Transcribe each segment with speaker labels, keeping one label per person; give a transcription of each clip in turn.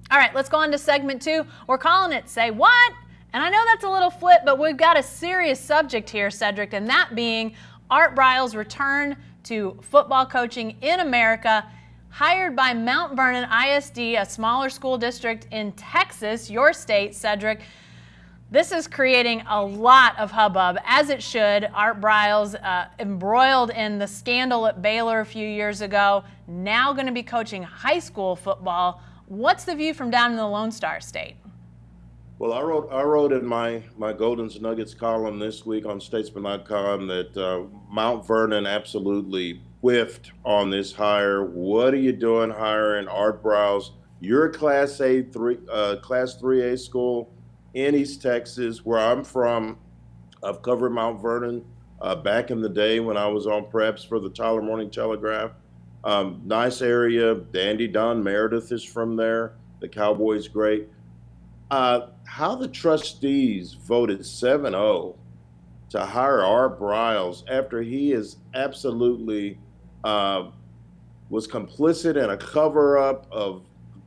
Speaker 1: All right, let's go on to segment 2. We're calling it Say What? And I know that's a little flip, but we've got a serious subject here, Cedric, and that being Art Briles' return to football coaching in America, hired by Mount Vernon ISD, a smaller school district in Texas, your state, Cedric. This is creating a lot of hubbub, as it should. Art Briles, embroiled in the scandal at Baylor a few years ago, now going to be coaching high school football. What's the view from down in the Lone Star State?
Speaker 2: Well, I wrote in my Goldens Nuggets column this week on Statesman.com that Mount Vernon absolutely whiffed on this hire. What are you doing hiring Art Briles? You're a Class 3A school in East Texas, where I'm from. I've covered Mount Vernon back in the day when I was on preps for the Tyler Morning Telegraph. Nice area. Dandy Don Meredith is from there. The Cowboys great. How the trustees voted 7-0 to hire Art Briles after he is absolutely was complicit in a cover-up of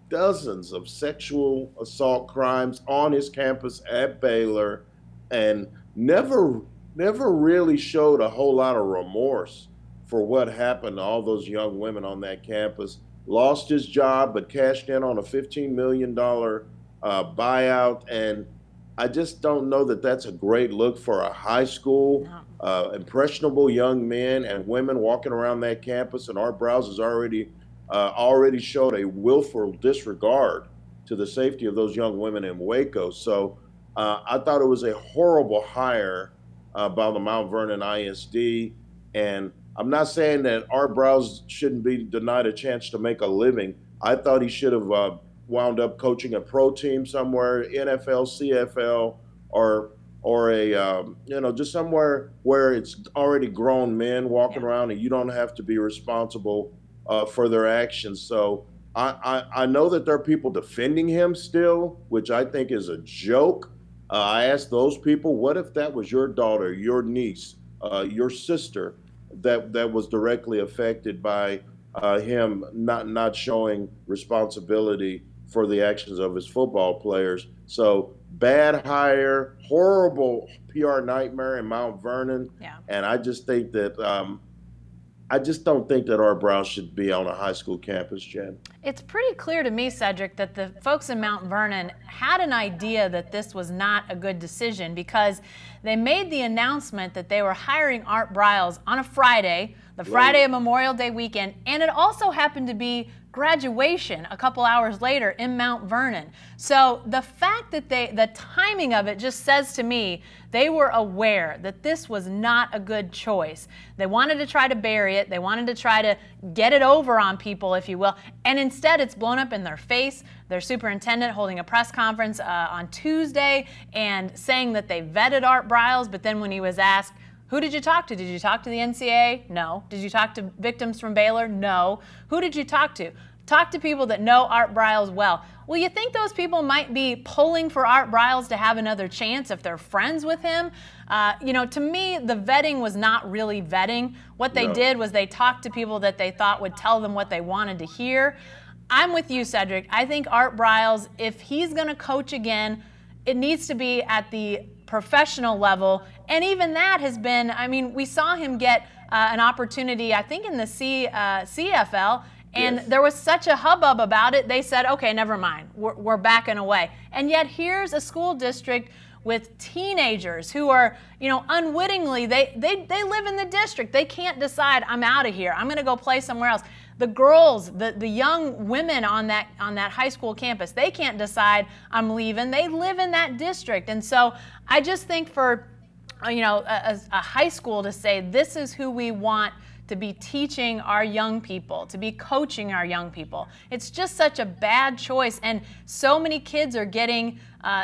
Speaker 2: dozens of sexual assault crimes on his campus at Baylor, and never really showed a whole lot of remorse for what happened to all those young women on that campus. Lost his job, but cashed in on a $15 million buyout, and I just don't know that that's a great look for a high school. Impressionable young men and women walking around that campus, and Art Briles has already showed a willful disregard to the safety of those young women in Waco. So I thought it was a horrible hire by the Mount Vernon ISD, and I'm not saying that Art Briles shouldn't be denied a chance to make a living. I thought he should have wound up coaching a pro team somewhere, NFL, CFL, or a just somewhere where it's already grown men walking around, and you don't have to be responsible for their actions. So I know that there are people defending him still, which I think is a joke. I asked those people, what if that was your daughter, your niece, your sister that was directly affected by him not showing responsibility for the actions of his football players? So bad hire, horrible PR nightmare in Mount Vernon.
Speaker 1: Yeah.
Speaker 2: And I just think that I just don't think that Art Briles should be on a high school campus, Jen.
Speaker 1: It's pretty clear to me, Cedric, that the folks in Mount Vernon had an idea that this was not a good decision, because they made the announcement that they were hiring Art Briles on a Friday, the Friday of Memorial Day weekend, and it also happened to be graduation a couple hours later in Mount Vernon. So the fact that the timing of it just says to me they were aware that this was not a good choice. They wanted to try to bury it. They wanted to try to get it over on people, if you will, and instead it's blown up in their face. Their superintendent holding a press conference on Tuesday and saying that they vetted Art Briles, but then when he was asked, who did you talk to? Did you talk to the NCAA? No. Did you talk to victims from Baylor? No. Who did you talk to? Talk to people that know Art Briles well. Well, you think those people might be pulling for Art Briles to have another chance if they're friends with him? To me, the vetting was not really vetting. What they did was they talked to people that they thought would tell them what they wanted to hear. I'm with you, Cedric. I think Art Briles, if he's going to coach again, it needs to be at the professional level. And even that has been, we saw him get an opportunity, I think, in the CFL, and there was such a hubbub about it, they said, okay, never mind, we're backing away. And yet here's a school district with teenagers who are, unwittingly, they live in the district. They can't decide, I'm out of here, I'm going to go play somewhere else. The girls, the young women on that high school campus, they can't decide, I'm leaving. They live in that district. And so I just think for a high school to say this is who we want to be teaching our young people, to be coaching our young people, it's just such a bad choice. And so many kids are getting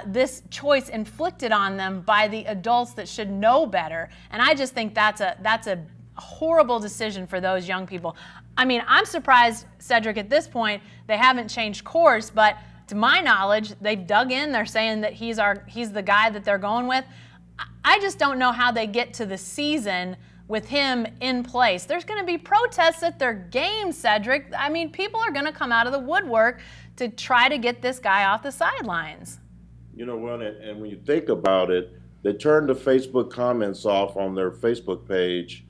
Speaker 1: this choice inflicted on them by the adults that should know better. And I just think that's a horrible decision for those young people. I'm surprised, Cedric, at this point they haven't changed course, but to my knowledge, they've dug in. They're saying that he's the guy that they're going with. I just don't know how they get to the season with him in place. There's going to be protests at their games, Cedric. People are going to come out of the woodwork to try to get this guy off the sidelines.
Speaker 2: You know what? And when you think about it, they turned the Facebook comments off on their Facebook page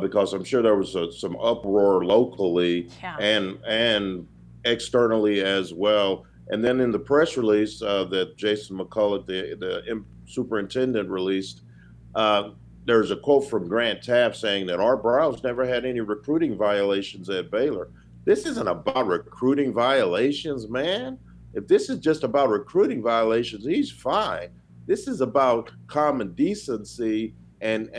Speaker 2: because I'm sure there was some uproar locally
Speaker 1: Yeah.
Speaker 2: and externally as well. And then in the press release that Jason McCullough, the superintendent, released, uh, there's a quote from Grant Taft saying that Art Briles never had any recruiting violations at Baylor. This isn't about recruiting violations, man. If this is just about recruiting violations, he's fine. This is about common decency and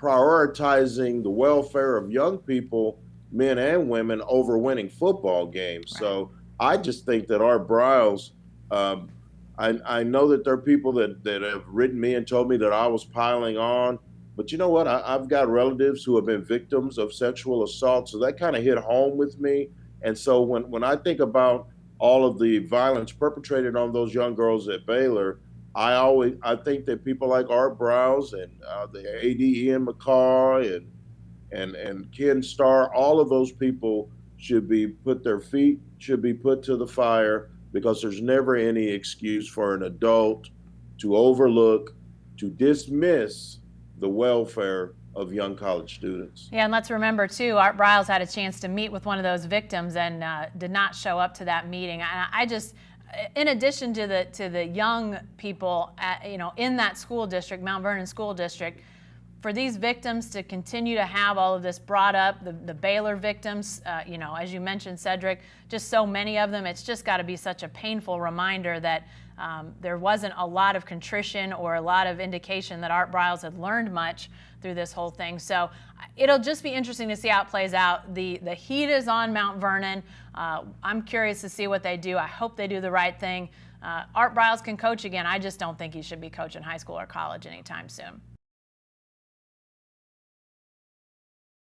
Speaker 2: prioritizing the welfare of young people, men and women, over winning football games.
Speaker 1: Right.
Speaker 2: So I just think that Art Briles, um, I know that there are people that have written me and told me that I was piling on. But you know what? I've got relatives who have been victims of sexual assault. So that kind of hit home with me. And so when I think about all of the violence perpetrated on those young girls at Baylor, I think that people like Art Briles and the AD Ian McCaw and Ken Starr, all of those people should be their feet should be put to the fire, because there's never any excuse for an adult to overlook, to dismiss the welfare of young college students.
Speaker 1: Yeah, and let's remember too, Art Briles had a chance to meet with one of those victims and did not show up to that meeting. I just, in addition to the young people, in that school district, Mount Vernon School District, for these victims to continue to have all of this brought up, the Baylor victims, as you mentioned, Cedric, just so many of them, it's just got to be such a painful reminder that there wasn't a lot of contrition or a lot of indication that Art Briles had learned much through this whole thing. So it'll just be interesting to see how it plays out. The heat is on Mount Vernon. I'm curious to see what they do. I hope they do the right thing. Art Briles can coach again. I just don't think he should be coaching high school or college anytime soon.